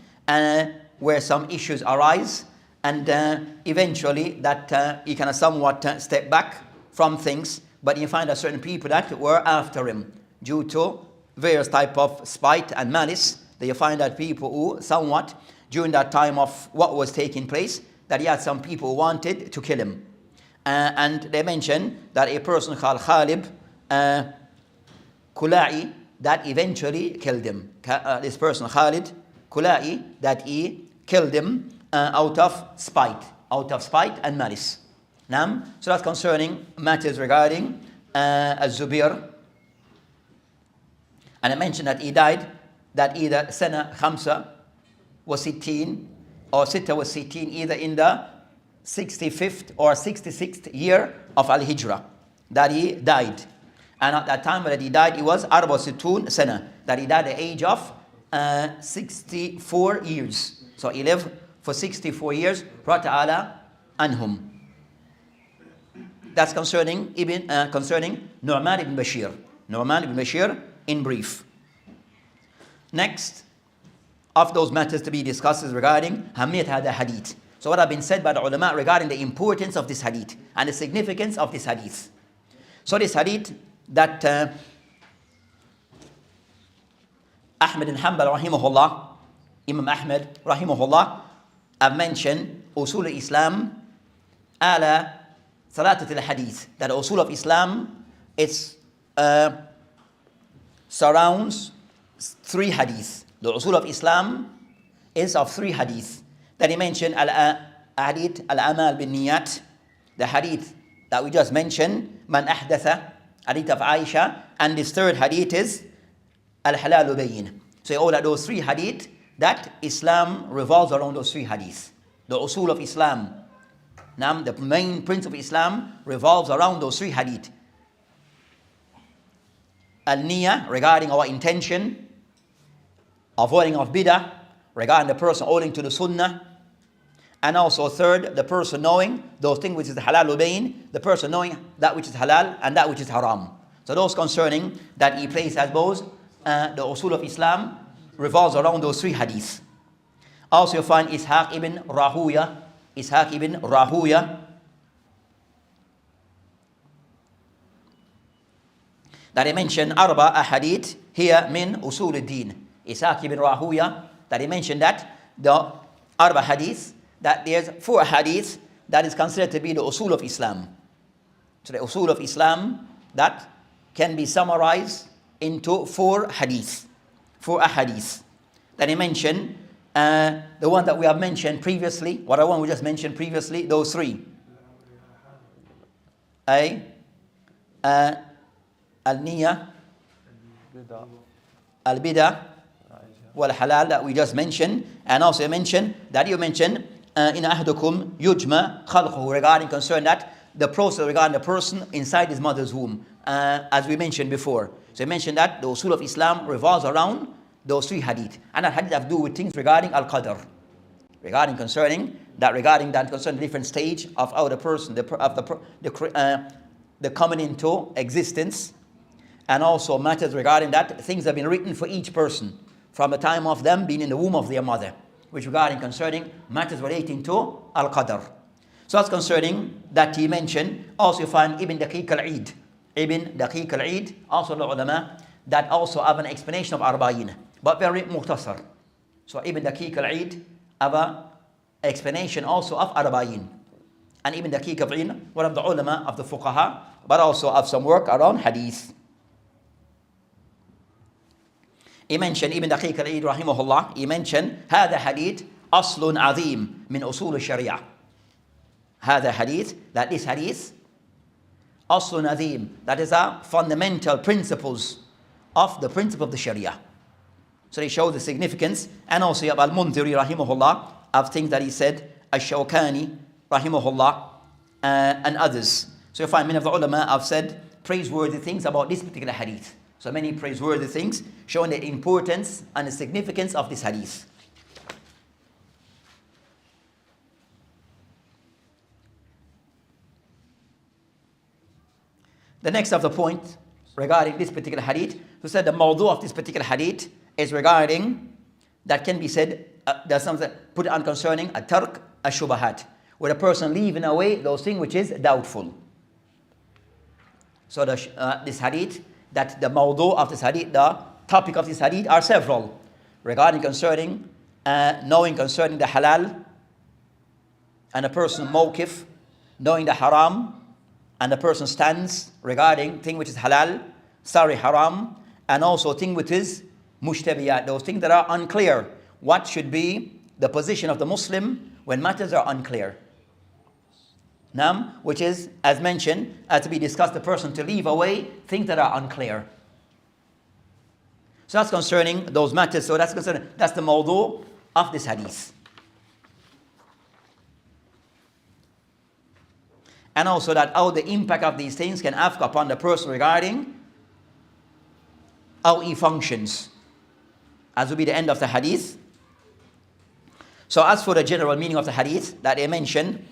S1: where some issues arise, and eventually that he can somewhat step back from things, but you find that certain people that were after him due to various type of spite and malice, that you find that people who somewhat during that time of what was taking place, that he had some people who wanted to kill him. And they mention that a person called Khalib Kula'i, that eventually killed him. This person, Khalid Kula'i, that he killed him out of spite and malice. So that's concerning matters regarding Al-Zubair. And I mentioned that he died, that either Sana Khamsa was 16 or Sitta was 16, either in the 65th or 66th year of Al-Hijrah, that he died. And at that time that he died, he was Arba Sittun Sana, that he died at the age of 64 years. So he lived for 64 years, Ta'ala anhum. That's concerning Nu'man ibn Bashir. Nu'man ibn Bashir in brief. Next of those matters to be discussed is regarding Hamiyat Hada Hadith. So what have been said by the ulama regarding the importance of this hadith and the significance of this hadith. So this hadith that Ahmad bin Hanbal rahimahullah, Imam Ahmad rahimahullah, have mentioned Usul al-Islam ala Salatat al-Hadith, that the Usul of Islam is surrounds 3 hadith. The Usul of Islam is of 3 hadith. That he mentioned Ahadith al-Amal bin Niyat, the hadith that we just mentioned, Man Ahdatha, hadith of Aisha, and this 3rd hadith is Al-Halal Bayin. So all of those 3 hadith, that Islam revolves around those 3 hadith. The Usul of Islam, the main principle of Islam revolves around those 3 hadith. Al-Niyah, regarding our intention, avoiding of bid'ah, regarding the person holding to the sunnah, and also 3rd, the person knowing those things which is halal ubayn, the person knowing that which is halal and that which is haram. So those concerning that he placed as both the usul of Islam revolves around those 3 hadiths. Also you find Ishaq ibn Rahuya, that he mentioned Arba ahadith here min usul al-din. Ishaq ibn Rahuya, that he mentioned that the Arba hadith, that there's 4 hadiths that is considered to be the usul of Islam. So the usul of Islam that can be summarized into 4 hadiths, 4 ahadith. That he mentioned the one that we have mentioned previously, what I want we just mentioned previously, those 3. Al-Niyah, Al-Bid'ah, wal-Halal that we just mentioned, and also you mentioned in ahadukum yujma khalquhu, regarding concern that the process regarding the person inside his mother's womb, as we mentioned before. So you mentioned that the usul of Islam revolves around those 3 hadith, and that hadith have to do with things regarding al-qadr, regarding concerning different stage of how the person the coming into existence, and also matters regarding that things have been written for each person from the time of them being in the womb of their mother, which regarding concerning matters relating to al-qadr. So that's concerning that he mentioned. Also you find Ibn Daqiq al-Eid, also the ulama that also have an explanation of arba'in, but very mukhtasar. So Ibn Daqiq al-Eid have an explanation also of arba'in. And Ibn Daqiq al-Eid, one of the ulama of the fuqaha, but also have some work around hadith. He mentioned Ibn Daqiq al-Eid rahimahullah, he mentioned هذا hadith أصل عظيم من أصول الشريعة. هذا hadith, that this hadith أصل عظيم, that is a fundamental principles of the principle of the Sharia. So they show the significance. And also you have Al-Mundhiri rahimahullah of things that he said, Al-Shawkani rahimahullah, and others. So you find many of the ulama have said praiseworthy things about this particular hadith. So many praiseworthy things showing the importance and the significance of this hadith. The next of the point regarding this particular hadith, who said the mawdu of this particular hadith is regarding, that can be said, there's something put it on concerning a tark al-shubahat, where a person leaving away those things which is doubtful. So this hadith, that the mawdu of this hadith, the topic of this hadith are several, regarding concerning, knowing concerning the halal, and a person mawqif, knowing the haram, and the person stands regarding thing which is halal, sorry haram, and also things which is mushtabiyat, those things that are unclear. What should be the position of the Muslim when matters are unclear? Which is, as mentioned, as to be discussed, the person to leave away things that are unclear. So that's concerning those matters. So that's the mawdu of this hadith. And also that how the impact of these things can have upon the person regarding how he functions, as will be the end of the hadith. So as for the general meaning of the hadith that they mentioned,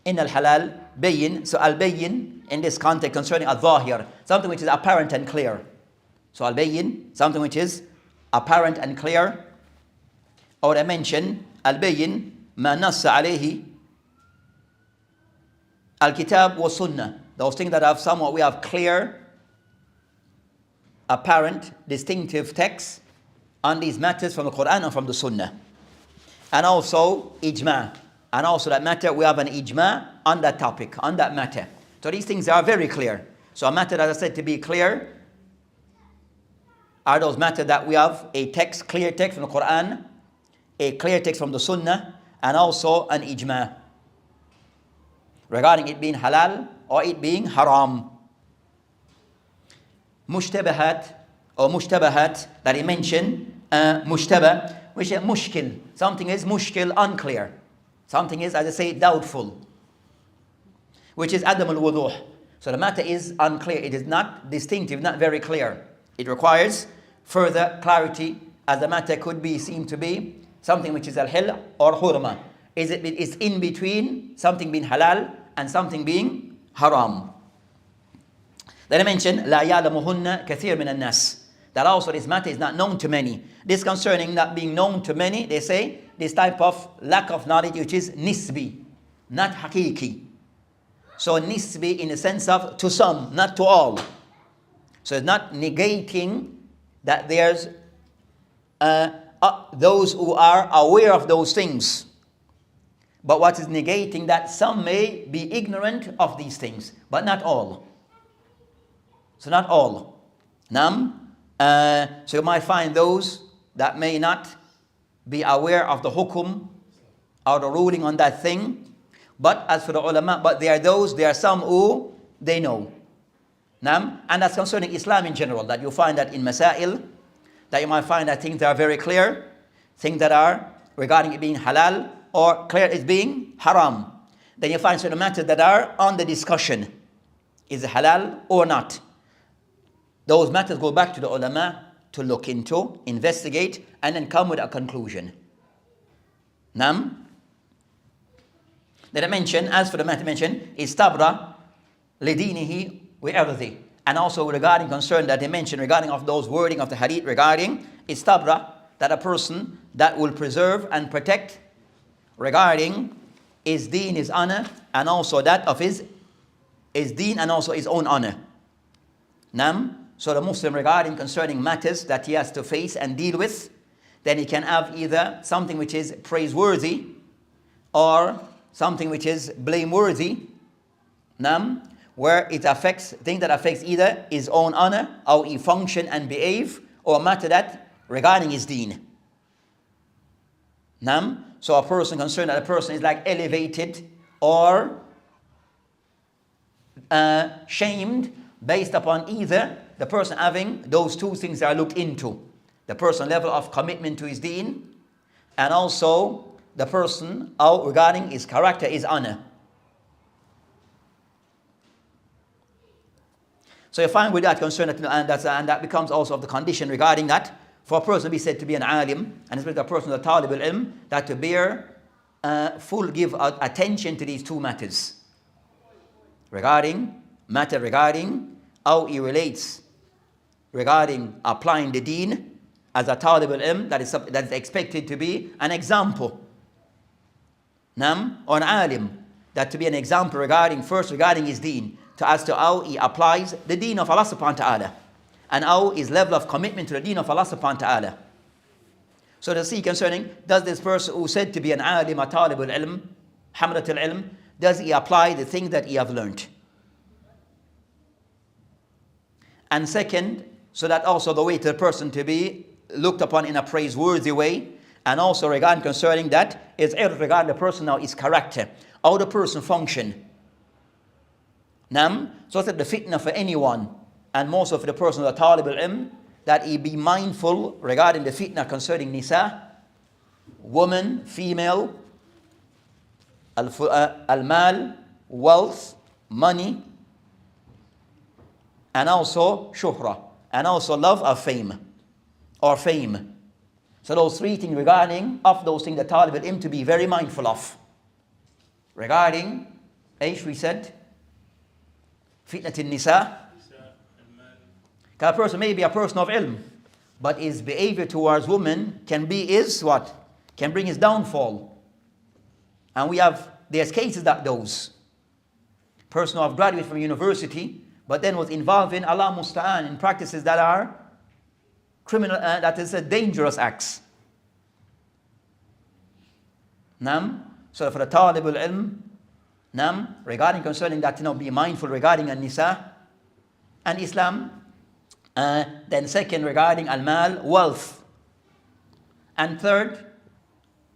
S1: in al-halal bayin, so al-bayin in this context concerning al-zahir, something which is apparent and clear. So al-bayin, something which is apparent and clear. Or I mentioned al-bayin ma nassa alayhi al-kitab wa sunnah, those things that have somewhat we have clear, apparent, distinctive texts on these matters from the Quran and from the Sunnah. And also ijma, and also that matter we have an ijma on that topic, on that matter. So these things are very clear. So a matter that I said to be clear are those matters that we have a text, clear text from the Quran, a clear text from the Sunnah, and also an ijma regarding it being halal or it being haram. Mushtabahat or mushtabahat that he mentioned, mushtabah, which is mushkil. Something is mushkil, unclear. Something is, as I say, doubtful. Which is adam al-wuduh. So the matter is unclear. It is not distinctive, not very clear. It requires further clarity, as the matter could be seen to be something which is al-hil or hurma. It's in between something being halal and something being haram. Then I mentioned لا يعلمهن كثير من الناس, that also this matter is not known to many. This concerning not being known to many, they say this type of lack of knowledge which is nisbi, not hakiki. So nisbi in the sense of to some, not to all. So it's not negating that there's those who are aware of those things. But what is negating that some may be ignorant of these things, but not all. So not all. So you might find those that may not be aware of the hukum or the ruling on that thing. But as for the ulama, but there are some who they know. And that's concerning Islam in general, that you find that in Masail, that you might find that things that are very clear, things that are regarding it being halal, or clear as being haram. Then you find certain matters that are on the discussion. Is it halal or not? Those matters go back to the ulama to look into, investigate, and then come with a conclusion. Then I mentioned, as for the matter mentioned, istabra lidinihi wa irdi. And also regarding concern that they mentioned regarding of those wording of the hadith regarding istabra, that a person that will preserve and protect regarding his deen, his honor, and also that of his deen and also his own honor. So the Muslim regarding concerning matters that he has to face and deal with, then he can have either something which is praiseworthy or something which is blameworthy, where it affects things that affects either his own honor, how he function and behave, or a matter that regarding his deen. So a person concerned that a person is like elevated or shamed based upon either the person having those two things that are looked into, the person level of commitment to his deen, and also the person how regarding his character, his honor. So you find with that concern that, and that becomes also of the condition regarding that, for a person to be said to be an alim, and especially a person a talib al-ilm, that to bear full give attention to these two matters. Regarding how he relates regarding applying the deen as a talib al-ilm, that is expected to be an example. Or an alim, that to be an example regarding his deen, as to how he applies the deen of Allah subhanahu wa ta'ala, and how his level of commitment to the deen of Allah subhanahu wa ta'ala. So to see concerning, does this person who said to be an alim, a talib al-ilm, hamlat al-ilm, does he apply the things that he have learned? And second, So that also the way to the person to be looked upon in a praiseworthy way. And also regarding concerning that is regarding the person now, his character, how the person function. So that the fitna for anyone, and most of the person of the talib al-ilm, that he be mindful regarding the fitna concerning nisa, woman, female, al-mal, wealth, money, and also shuhra, and also love of fame, or fame. So those three things regarding of those things that talib al-ilm to be very mindful of. Regarding, we said, fitnat nisa. Because a person may be a person of ilm, but his behavior towards women can be his what? Can bring his downfall. And there's cases that those. Person who have graduated from university, but then was involved in Allah musta'an, in practices that are criminal, that is dangerous acts. So for the talib al-ilm, regarding concerning that, be mindful regarding an-nisa and Islam. Then second, regarding al-mal, wealth. And third,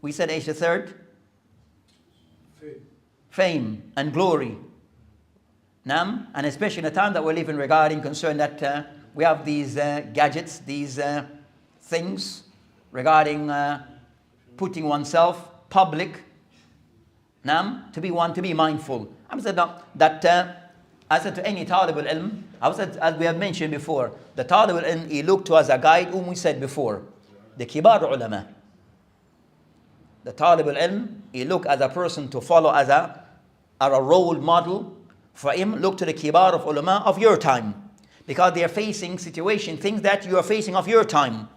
S1: we said the third? Fame and glory. And especially in the time that we're living regarding concern that we have these gadgets, these things regarding putting oneself public. To be mindful. I said that I said to any talib al-ilm, I said, as we have mentioned before, the talib al-ilm, he looked to as a guide, whom we said before, the kibar ulama. The talib al-ilm, he looked as a person to follow as a role model. For him, look to the kibar of ulama of your time, because they are facing things that you are facing of your time.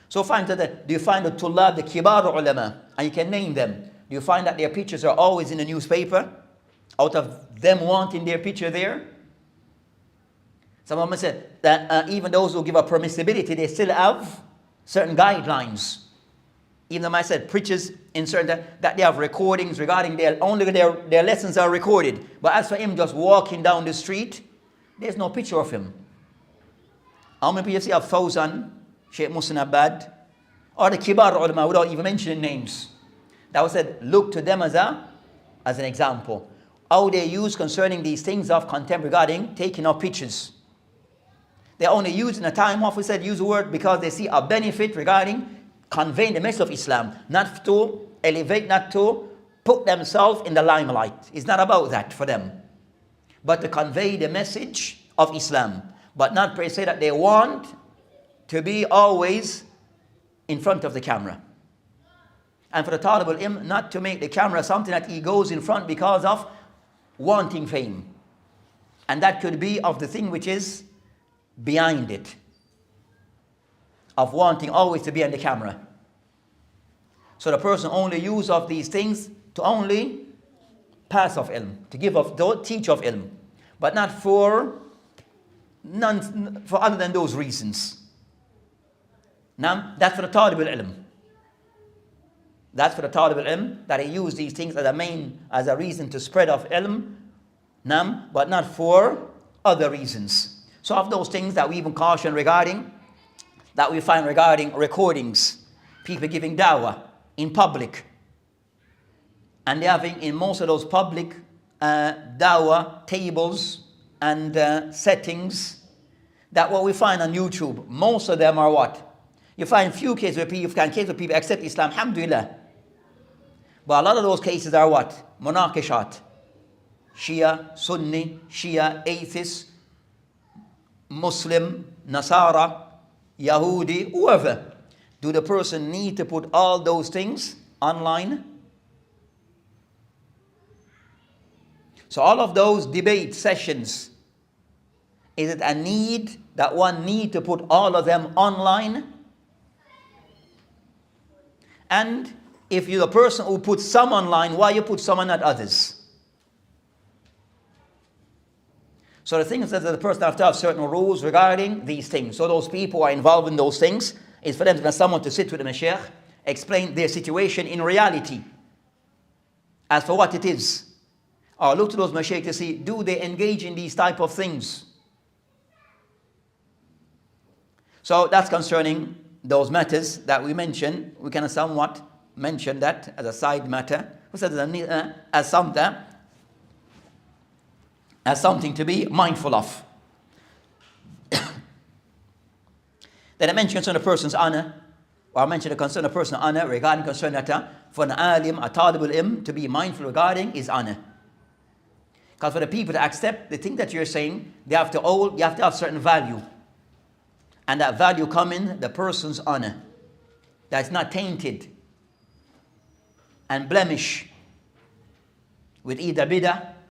S1: So do you find the tullab, the kibar ulama, and you can name them. Do you find that their pictures are always in the newspaper, out of them wanting their picture there? Some of them said that even those who give a permissibility, they still have certain guidelines. Even though I said preachers in certain that they have recordings regarding their lessons are recorded. But as for him just walking down the street, there's no picture of him. How many people see of Fawzan, Sheikh Muhsin Abad, or the Kibar ulama without even mentioning names? That was said, look to them as an example. How they use concerning these things of contempt regarding taking of pictures. They only use in a time of, we said, use the word because they see a benefit regarding conveying the message of Islam, not to elevate, not to put themselves in the limelight. It's not about that for them. But to convey the message of Islam. But not per se that they want to be always in front of the camera. And for the talib al-ilm, not to make the camera something that he goes in front because of wanting fame. And that could be of the thing which is behind it. Of wanting always to be on the camera. So the person only use of these things to only pass of ilm, to teach of ilm. But not for other than those reasons. Now, that's for the talib al-ilm. That's for the talib al-ilm, that he use these things as a reason to spread of ilm, but not for other reasons. So of those things that we even caution regarding, that we find regarding recordings, people giving dawah in public, and they're having in most of those public dawah tables and settings, that what we find on YouTube, most of them are what? You find few cases where people accept Islam, alhamdulillah. But a lot of those cases are what? Munakishat. Shia, Sunni, Shia, atheist, Muslim, Nasara, Yahudi, whoever. Do the person need to put all those things online? So all of those debate sessions, is it a need that one need to put all of them online? And if you're the person who puts some online, why you put some and not others? So the thing is that the person has to have certain rules regarding these things. So those people who are involved in those things, is for them to have someone to sit with them and sheikh, explain their situation in reality, as for what it is. Or look to those mashaykh to see, do they engage in these type of things? So that's concerning those matters that we mentioned. We can somewhat mention that as a side matter. As something to be mindful of. Then I mentioned concerning a person's honor, or I mentioned a concern a person's honor regarding concern that for an alim, a talibul ilm, to be mindful regarding is honor. Because for the people to accept the thing that you're saying, you have to have certain value. And that value come in the person's honor. That's not tainted and blemish with either bid'ah